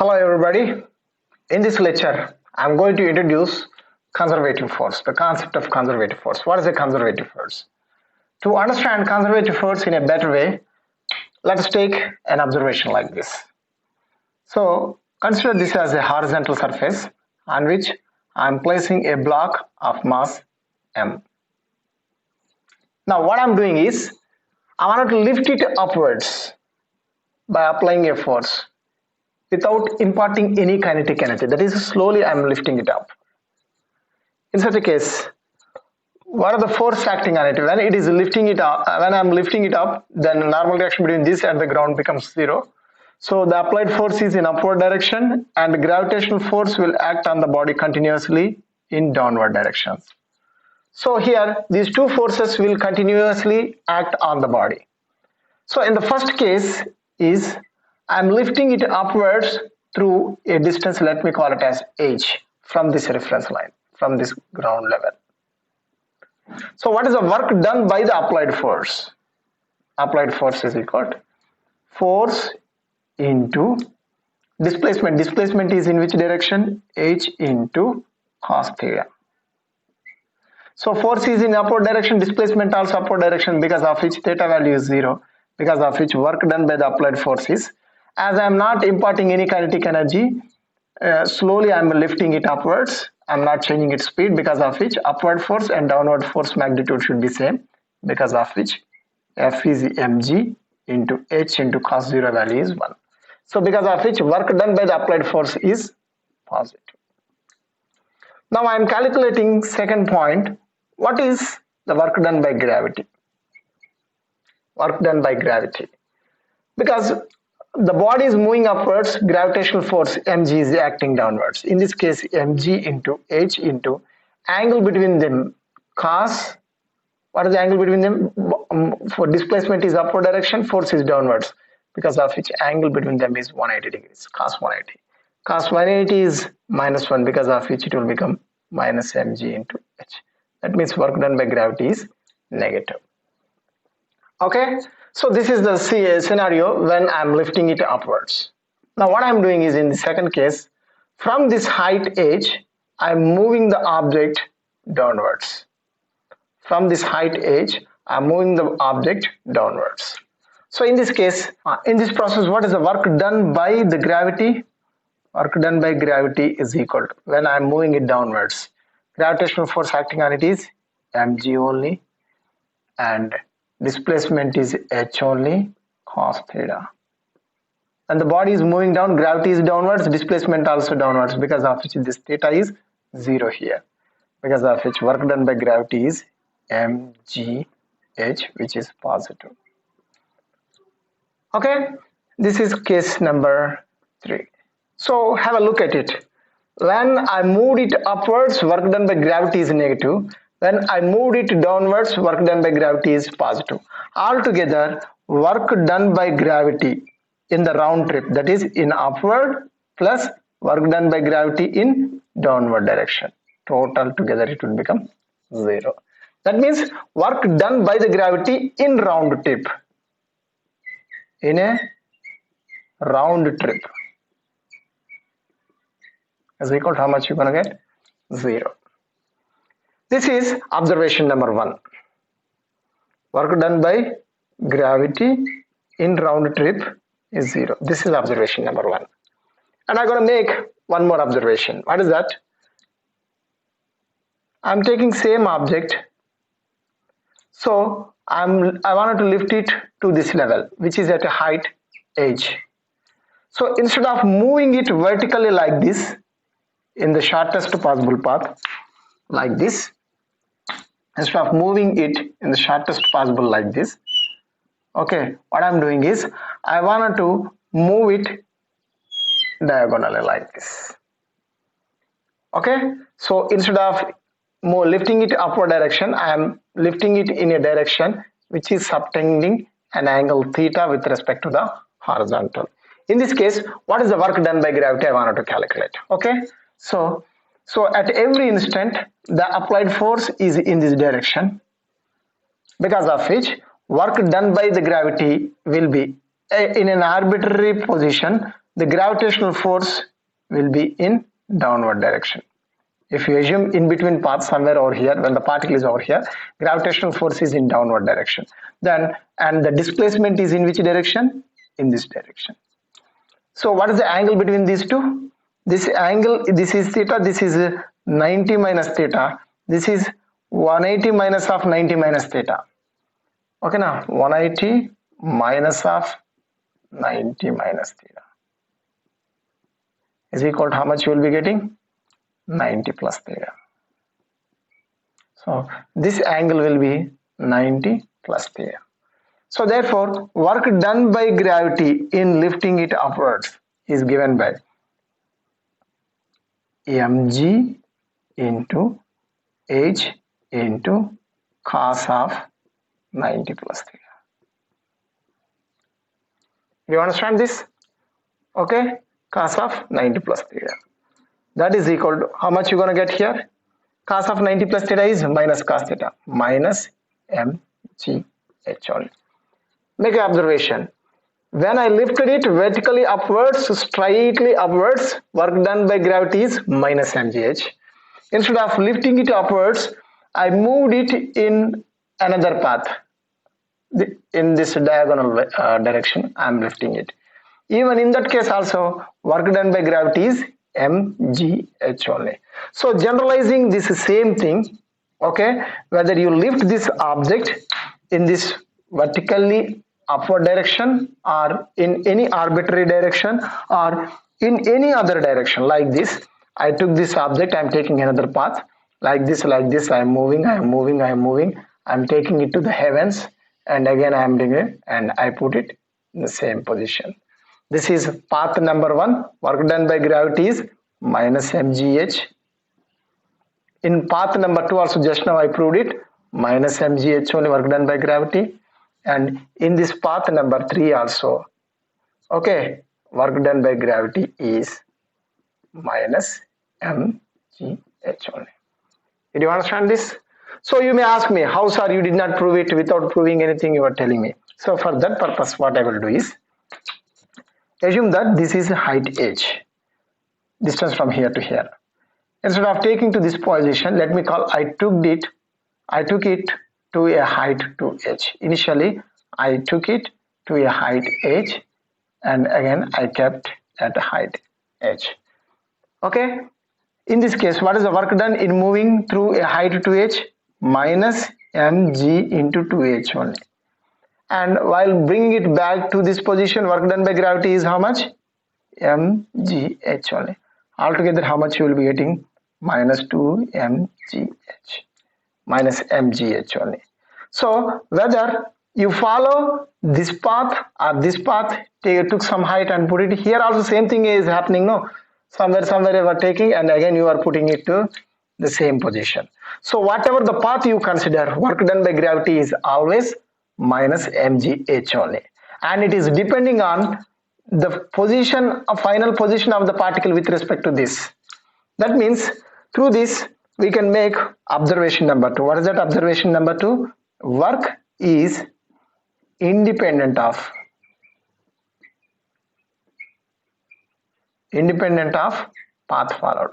Hello everybody. In this lecture, I'm going to introduce conservative force, the concept of conservative force. What is a conservative force? To understand conservative force in a better way, let us take an observation like this. So consider this as a horizontal surface on which I'm placing a block of mass m. Now what I'm doing is, I want to lift it upwards by applying a force without imparting any kinetic energy. That is, slowly I am lifting it up. In such a case, what are the force acting on it? When it is lifting it up, when I am lifting it up, then normal reaction between this and the ground becomes zero. So the applied force is in upward direction, and the gravitational force will act on the body continuously in downward directions. So here, these two forces will continuously act on the body. So in the first case is, I'm lifting it upwards through a distance, let me call it as h, from this reference line, from this ground level. So what is the work done by the applied force? Applied force is equal to force into displacement. Displacement is in which direction? H into cos theta. So force is in upward direction, displacement also upward direction, because of which theta value is 0, because of which work done by the applied force is, as I am not imparting any kinetic energy, slowly I am lifting it upwards. I am not changing its speed, because of which upward force and downward force magnitude should be same, because of which F is mg into h into cos 0 value is 1. So because of which work done by the applied force is positive. Now I am calculating second point. What is the work done by gravity? Work done by gravity. Because the body is moving upwards, gravitational force mg is acting downwards. In this case, mg into h into angle between them cos. What is the angle between them? For displacement is upward direction, force is downwards, because of which angle between them is 180 degrees, cos 180. Cos 180 is minus 1, because of which it will become minus mg into h. That means work done by gravity is negative. Okay, so this is the scenario when I'm lifting it upwards. Now what I'm doing is, in the second case, from this height h, I'm moving the object downwards. From this height h, I'm moving the object downwards. So in this case, in this process, what is the work done by the gravity? Work done by gravity is equal to, when I'm moving it downwards, gravitational force acting on it is mg only, and displacement is h only, cos theta. And the body is moving down, gravity is downwards, displacement also downwards, because of which this theta is 0 here, because of which work done by gravity is mgh, which is positive. Okay, this is case number 3. So have a look at it. When I moved it upwards, work done by gravity is negative. When I moved it downwards, work done by gravity is positive. Altogether, work done by gravity in the round trip, that is in upward, plus work done by gravity in downward direction. Total together it will become 0. That means work done by the gravity in round trip, in a round trip, is equal to how much you're going to get? 0. This is observation number 1. Work done by gravity in round trip is 0. This is observation number 1. And I'm going to make one more observation. What is that? I'm taking same object. So I wanted to lift it to this level, which is at a height h. So instead of moving it vertically like this, in the shortest possible path, like this, instead of moving it in the shortest possible like this, okay, what I'm doing is, I wanted to move it diagonally like this. Okay, so instead of lifting it upward direction, I am lifting it in a direction which is subtending an angle theta with respect to the horizontal. In this case, what is the work done by gravity I wanted to calculate? Okay, so at every instant, the applied force is in this direction, because of which work done by the gravity will be in an arbitrary position the gravitational force will be in downward direction. If you assume in between paths somewhere over here, when the particle is over here, gravitational force is in downward direction. Then, and the displacement is in which direction? In this direction. So what is the angle between these two? This angle, this is theta, this is 90 minus theta, this is 180 minus of 90 minus theta. Okay, now 180 minus of 90 minus theta is equal to how much you will be getting? 90 plus theta. So this angle will be 90 plus theta. So therefore, work done by gravity in lifting it upwards is given by mg into h into cos of 90 plus theta. You understand this? Okay, cos of 90 plus theta. That is equal to how much you're going to get here? Cos of 90 plus theta is minus cos theta, minus mgh only. Make an observation. When I lifted it vertically upwards, straightly upwards, work done by gravity is minus mgh. Instead of lifting it upwards, I moved it in another path. In this diagonal direction, I am lifting it. Even in that case also, work done by gravity is mgh only. So generalizing this same thing, okay, whether you lift this object in this vertically upward direction or in any arbitrary direction or in any other direction like this, I took this object, I am taking another path like this, I am moving, I am taking it to the heavens, and again I am doing it and I put it in the same position. This is path number 1. Work done by gravity is minus mgh. In path number 2 also, just now I proved it, minus mgh only work done by gravity. And in this path number 3 also, okay, work done by gravity is minus mgh only. Did you understand this? So you may ask me, how sir, you did not prove it without proving anything you are telling me. So for that purpose, what I will do is, assume that this is height h, distance from here to here. Instead of taking to this position, let me call, I took it to a height to h. Initially, I took it to a height h, and again I kept at a height h. Okay. In this case, what is the work done in moving through a height to h? Minus mg into 2h only. And while bringing it back to this position, work done by gravity is how much? mgh only. Altogether, how much you will be getting? Minus 2 mgh. Minus mgh only. So whether you follow this path or this path, took some height and put it here, also same thing is happening, no? Somewhere you are taking and again you are putting it to the same position. So whatever the path you consider, work done by gravity is always minus mgh only, and it is depending on the position, final position of the particle with respect to this. That means through this we can make observation number 2. What is that observation number 2? Work is independent of path followed.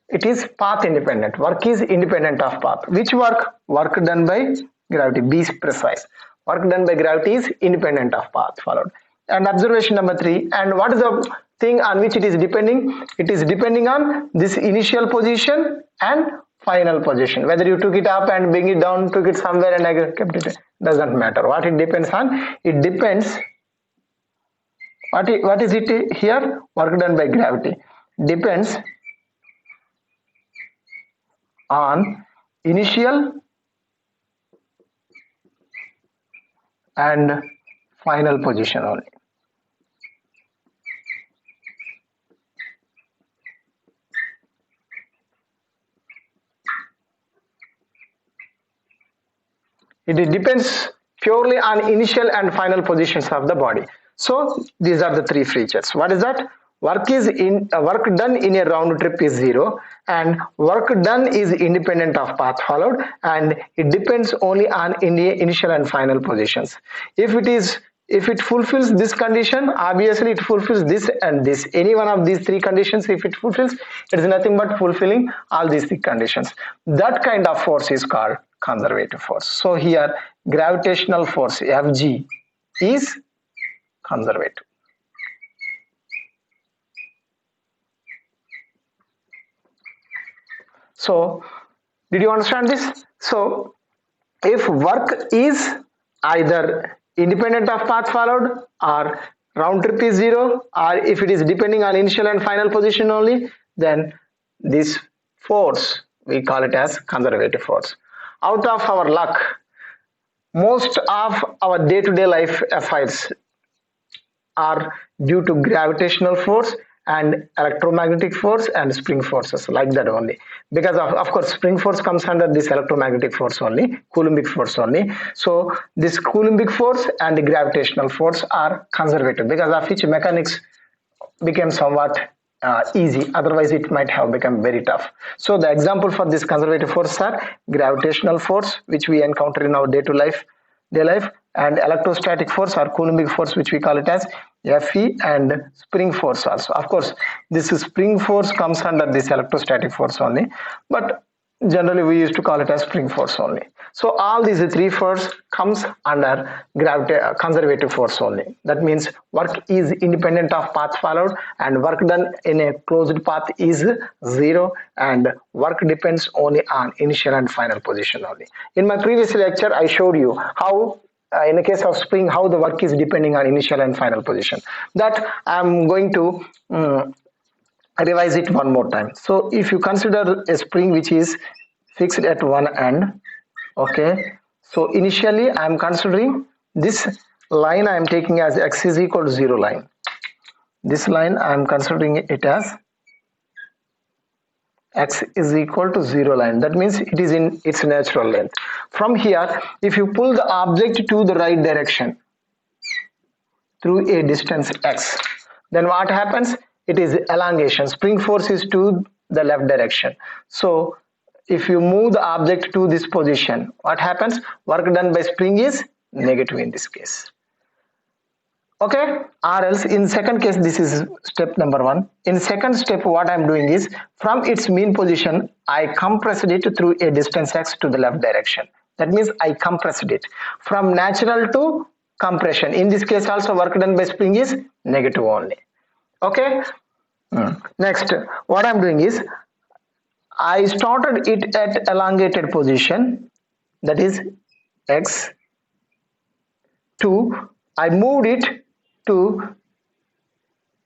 It is path independent. Work is independent of path. Which work? Work done by gravity. Be precise. Work done by gravity is independent of path followed. And observation number 3. And what is the thing on which it is depending? It is depending on this initial position and final position. Whether you took it up and bring it down, took it somewhere and I kept it, doesn't matter. What it depends on? It depends. What is it here? Work done by gravity. Depends on initial and final position only. It depends purely on initial and final positions of the body. So these are the 3 features. What is that? Work done in a round trip is 0, and work done is independent of path followed, and it depends only on initial and final positions. If it is if it fulfills this condition, obviously it fulfills this and this. Any one of these three conditions, if it fulfills, it is nothing but fulfilling all these three conditions. That kind of force is called conservative force. So here gravitational force Fg is conservative. So did you understand this? So if work is either independent of path followed, or round trip is 0, or if it is depending on initial and final position only, then this force we call it as conservative force. Out of our luck, most of our day-to-day life affairs are due to gravitational force and electromagnetic force and spring forces, like that only. Because of course spring force comes under this electromagnetic force only, Coulombic force only. So this Coulombic force and the gravitational force are conservative, because of which mechanics became somewhat easy. Otherwise it might have become very tough. So the example for this conservative force are gravitational force, which we encounter in our day life, and electrostatic force or Coulombic force, which we call it as Fe, and spring force also. Of course this spring force comes under this electrostatic force only, but generally we used to call it as spring force only. So all these three force comes under conservative force only. That means work is independent of path followed, and work done in a closed path is 0, and work depends only on initial and final position only. In my previous lecture I showed you how in the case of spring how the work is depending on initial and final position. That I am going to revise it one more time. So if you consider a spring which is fixed at one end, okay, so initially I am considering this line, I am taking as x is equal to 0 line. This line I am considering it as x is equal to 0 line. That means it is in its natural length. From here, if you pull the object to the right direction through a distance x, then what happens? It is elongation. Spring force is to the left direction. So if you move the object to this position, what happens? Work done by spring is negative in this case. Okay, or else in second case, this is step number 1. In second step, what I am doing is, from its mean position, I compressed it through a distance x to the left direction. That means I compressed it from natural to compression. In this case also, work done by spring is negative only. Okay. Next, what I am doing is, I started it at elongated position, that is x, to I moved it to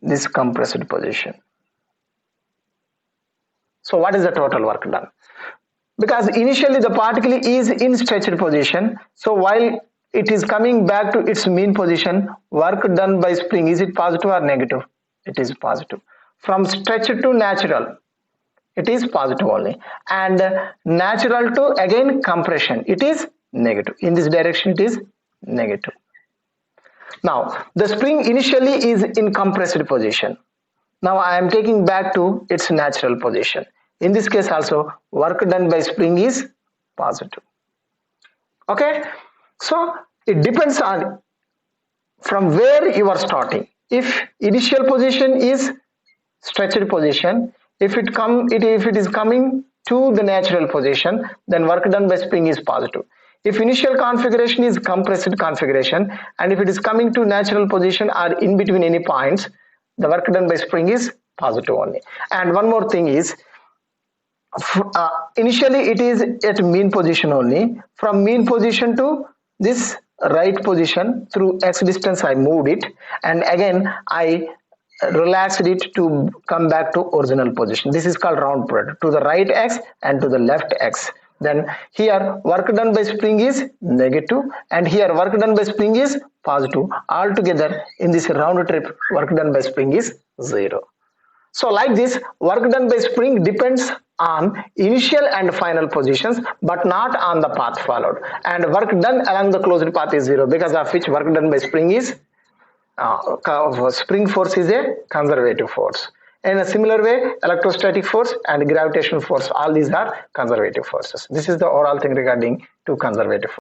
this compressed position. So what is the total work done? Because initially the particle is in stretched position, so while it is coming back to its mean position, work done by spring, is it positive or negative? It is positive. From stretched to natural, it is positive only, and natural to again compression, it is negative. In this direction it is negative. Now the spring initially is in compressed position. Now I am taking back to its natural position. In this case also, work done by spring is positive. Okay, so it depends on from where you are starting. If initial position is stretched position, if it is coming to the natural position, then work done by spring is positive. If initial configuration is compressed configuration, and if it is coming to natural position or in between any points, the work done by spring is positive only. And one more thing is, initially it is at mean position only. From mean position to this right position, through x distance I moved it, and again I relaxed it to come back to original position. This is called round product, to the right x and to the left x. Then here work done by spring is negative, and here work done by spring is positive. Altogether in this round trip, work done by spring is 0. So like this, work done by spring depends on initial and final positions, but not on the path followed. And work done along the closed path is 0, because of which work done by spring is spring force is a conservative force. In a similar way, electrostatic force and gravitational force, all these are conservative forces. This is the overall thing regarding to conservative force.